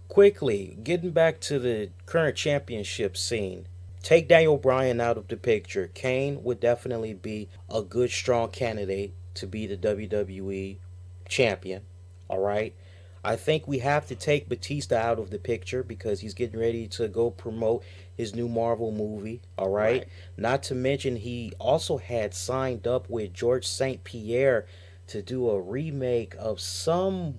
quickly, getting back to the current championship scene. Take Daniel Bryan out of the picture. Kane would definitely be a good, strong candidate to be the WWE champion. All right. I think we have to take Batista out of the picture because he's getting ready to go promote his new Marvel movie. All right. Right. Not to mention, he also had signed up with George St. Pierre to do a remake of some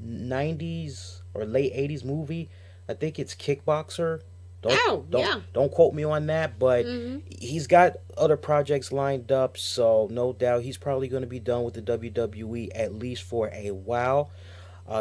90s or late 80s movie. I think it's Kickboxer. Don't Oh, don't yeah. don't quote me on that, but Mm-hmm. he's got other projects lined up, so no doubt he's probably going to be done with the WWE at least for a while.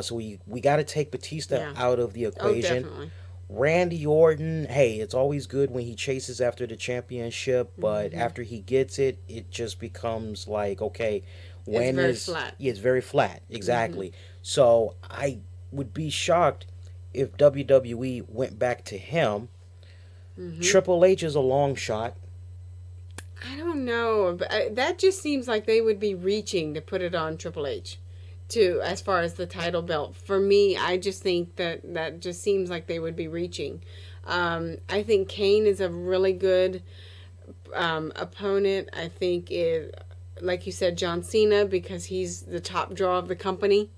So we got to take Batista Yeah. out of the Oh, equation. definitely. Randy Orton, hey, it's always good when he chases after the championship, but Mm-hmm. after he gets it, it just becomes like, okay, It's when very is flat. yeah, it's very flat, Mm-hmm. exactly. So I would be shocked if WWE went back to him. Mm-hmm. Triple H is a long shot. I don't know, but that just seems like they would be reaching to put it on Triple H, to as far as the title belt. For me, I just think that just seems like they would be reaching. I think Kane is a really good opponent. I think it, like you said, John Cena, because he's the top draw of the company.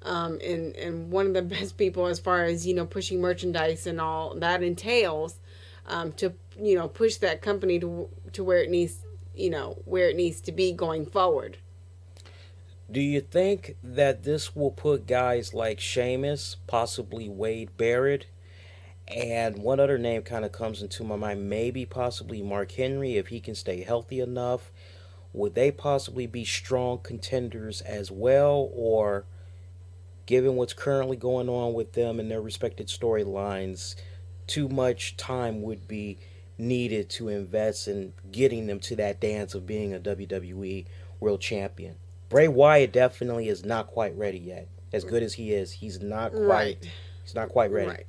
And one of the best people as far as pushing merchandise and all that entails, to push that company to where it needs where it needs to be going forward. Do you think that this will put guys like Sheamus, possibly Wade Barrett, and one other name kind of comes into my mind, maybe possibly Mark Henry if he can stay healthy enough? Would they possibly be strong contenders as well, or given what's currently going on with them and their respected storylines, too much time would be needed to invest in getting them to that dance of being a WWE World Champion? Bray Wyatt definitely is not quite ready yet. As good as he is, Right. he's not quite ready. Right.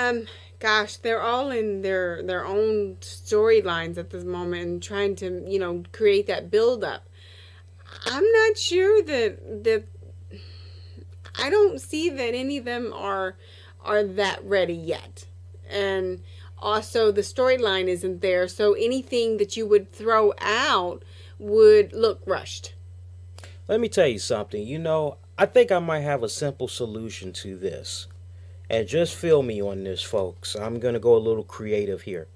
Um. Gosh, they're all in their own storylines at this moment and trying to create that build up. I'm not sure that I don't see that any of them are that ready yet. And also the storyline isn't there, so anything that you would throw out would look rushed. Let me tell you something. I think I might have a simple solution to this. And just feel me on this, folks. I'm going to go a little creative here.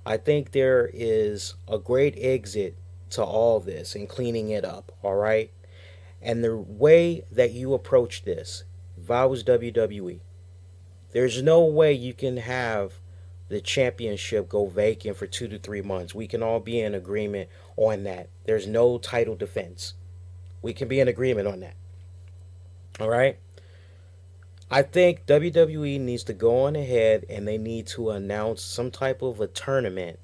I think there is a great exit to all this and cleaning it up, all right? And the way that you approach this, if I was WWE, there's no way you can have the championship go vacant for 2 to 3 months. We can all be in agreement on that. There's no title defense. We can be in agreement on that. All right? I think WWE needs to go on ahead and they need to announce some type of a tournament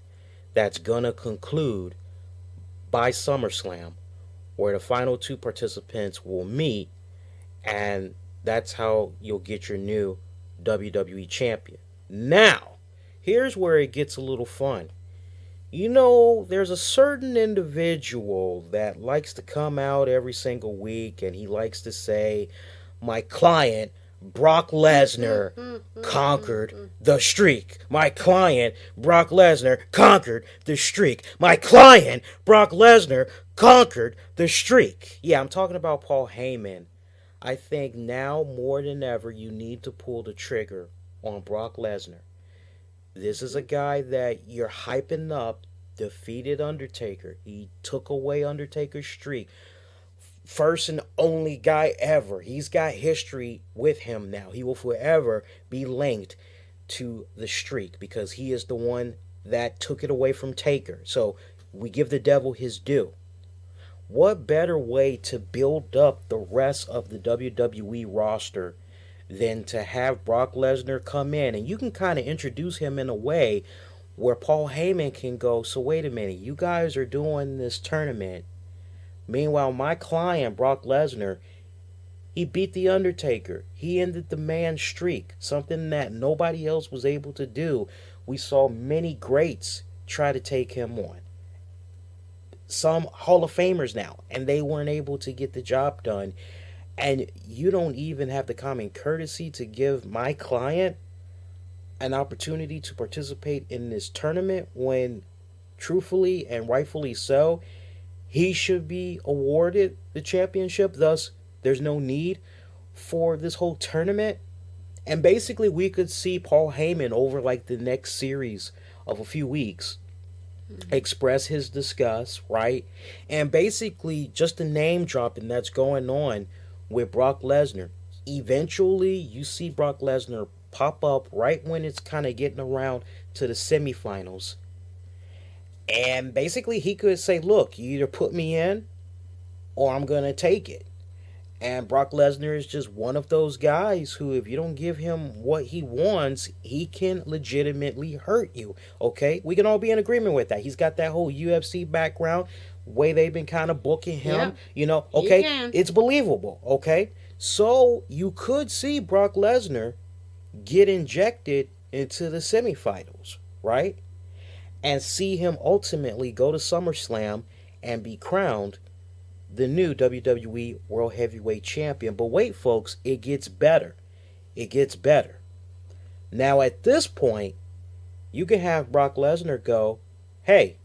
that's going to conclude by SummerSlam where the final two participants will meet, and that's how you'll get your new WWE champion. Now, here's where it gets a little fun. There's a certain individual that likes to come out every single week and he likes to say, my client, Brock Lesnar, conquered the streak. My client, Brock Lesnar, conquered the streak. My client, Brock Lesnar, conquered the streak. Yeah, I'm talking about Paul Heyman. I think now more than ever you need to pull the trigger on Brock Lesnar. This is a guy that you're hyping up, defeated Undertaker. He took away Undertaker's streak. First and only guy ever. He's got history with him now. He will forever be linked to the streak because he is the one that took it away from Taker. So we give the devil his due. What better way to build up the rest of the WWE roster than to have Brock Lesnar come in, and you can kind of introduce him in a way where Paul Heyman can go, so wait a minute, you guys are doing this tournament. Meanwhile, my client, Brock Lesnar, he beat The Undertaker. He ended the man's streak, something that nobody else was able to do. We saw many greats try to take him on. Some Hall of Famers now, and they weren't able to get the job done. And you don't even have the common courtesy to give my client an opportunity to participate in this tournament when, truthfully and rightfully so, he should be awarded the championship. Thus, there's no need for this whole tournament. And basically, we could see Paul Heyman over like the next series of a few weeks express his disgust, right? And basically, just the name dropping that's going on with Brock Lesnar. Eventually, you see Brock Lesnar pop up right when it's kind of getting around to the semifinals. And basically, he could say, look, you either put me in or I'm going to take it. And Brock Lesnar is just one of those guys who, if you don't give him what he wants, he can legitimately hurt you. Okay? We can all be in agreement with that. He's got that whole UFC background, way they've been kind of booking him. Yeah, You know, you okay? can. It's believable. Okay? So you could see Brock Lesnar get injected into the semifinals, right? And see him ultimately go to SummerSlam and be crowned the new WWE World Heavyweight Champion. But wait, folks, it gets better. It gets better. Now, at this point, you can have Brock Lesnar go, hey,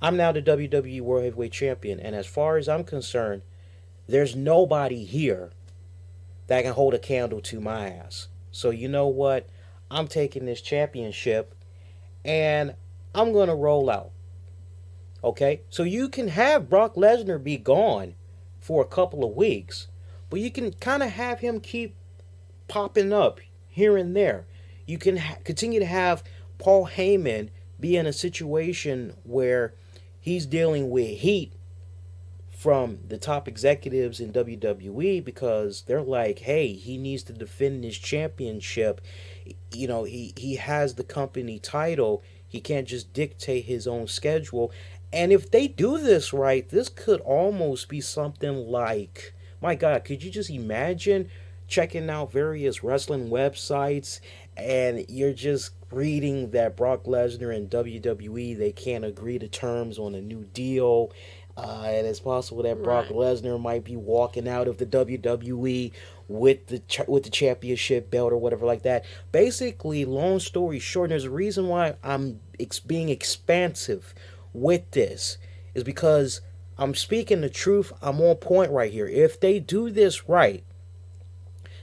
I'm now the WWE World Heavyweight Champion. And as far as I'm concerned, there's nobody here that can hold a candle to my ass. So you know what? I'm taking this championship and I'm going to roll out. Okay? So you can have Brock Lesnar be gone for a couple of weeks, but you can kind of have him keep popping up here and there. You can continue to have Paul Heyman be in a situation where he's dealing with heat from the top executives in WWE because they're like, hey, he needs to defend his championship. You know, he has the company title. He can't just dictate his own schedule. And if they do this right, this could almost be something like, my God, could you just imagine checking out various wrestling websites and you're just reading that Brock Lesnar and WWE, they can't agree to terms on a new deal. And it's possible that Brock Right. Lesnar might be walking out of the WWE with the championship belt or whatever like that. Basically, long story short, there's a reason why I'm being expansive with this is because I'm speaking the truth. I'm on point right here. If they do this right,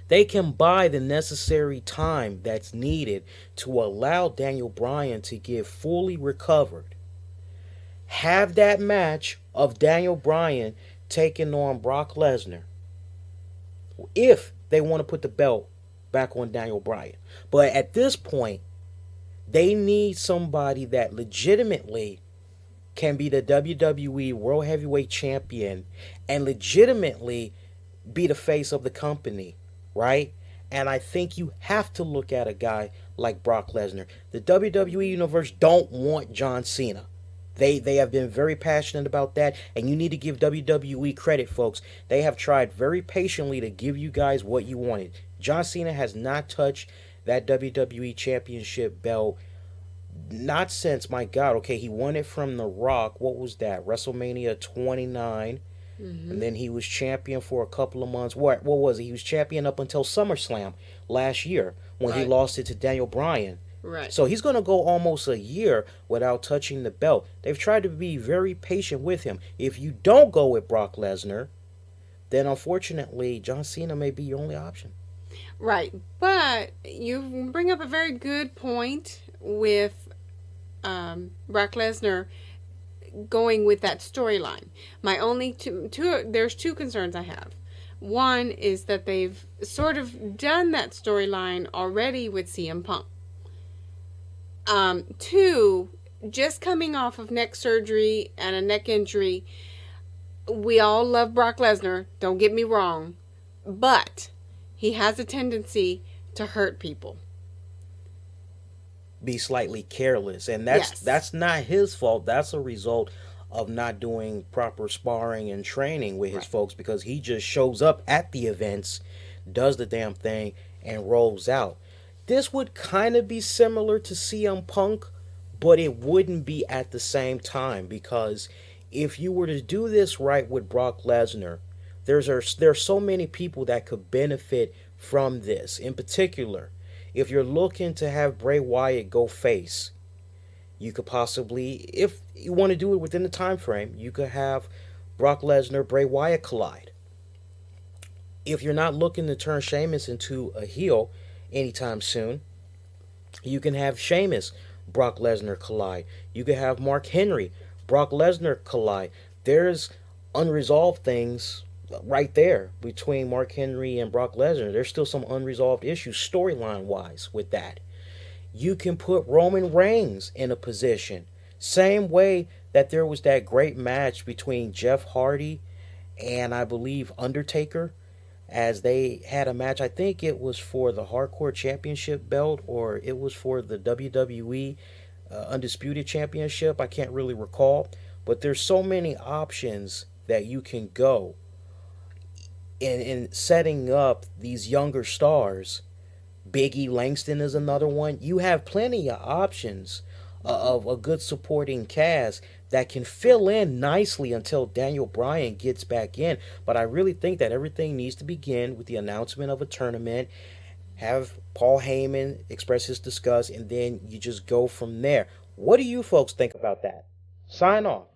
they can buy the necessary time that's needed to allow Daniel Bryan to get fully recovered. Have that match of Daniel Bryan taking on Brock Lesnar if they want to put the belt back on Daniel Bryan. But at this point, they need somebody that legitimately can be the WWE World Heavyweight Champion and legitimately be the face of the company, right? And I think you have to look at a guy like Brock Lesnar. The WWE Universe don't want John Cena. They have been very passionate about that, and you need to give WWE credit, folks. They have tried very patiently to give you guys what you wanted. John Cena has not touched that WWE Championship belt, not since, my God, okay, he won it from The Rock. What was that? WrestleMania 29. Mm-hmm. And then he was champion for a couple of months. What was he? He was champion up until SummerSlam last year when he Right. lost it to Daniel Bryan. Right. So he's going to go almost a year without touching the belt. They've tried to be very patient with him. If you don't go with Brock Lesnar, then unfortunately, John Cena may be your only option. Right. But you bring up a very good point with Brock Lesnar going with that storyline. My only there's two concerns I have. One is that they've sort of done that storyline already with CM Punk. Two, just coming off of neck surgery and a neck injury, we all love Brock Lesnar, don't get me wrong, but he has a tendency to hurt people. Be slightly careless, and Yes. that's not his fault. That's a result of not doing proper sparring and training with his Right. folks because he just shows up at the events, does the damn thing, and rolls out. This would kind of be similar to CM Punk, but it wouldn't be at the same time because if you were to do this right with Brock Lesnar, There's so many people that could benefit from this. In particular, if you're looking to have Bray Wyatt go face, you could possibly, if you want to do it within the time frame, you could have Brock Lesnar Bray Wyatt collide. If you're not looking to turn Sheamus into a heel anytime soon, you can have Sheamus Brock Lesnar collide. You can have Mark Henry Brock Lesnar collide. There's unresolved things right there between Mark Henry and Brock Lesnar. There's still some unresolved issues storyline wise with that. You can put Roman Reigns in a position. Same way that there was that great match between Jeff Hardy and I believe Undertaker, as they had a match. I think it was for the Hardcore Championship belt or it was for the WWE Undisputed Championship. I can't really recall. But there's so many options that you can go in setting up these younger stars. Biggie Langston is another one. You have plenty of options of a good supporting cast that can fill in nicely until Daniel Bryan gets back in. But I really think that everything needs to begin with the announcement of a tournament. Have Paul Heyman express his disgust, and then you just go from there. What do you folks think about that? Sign off.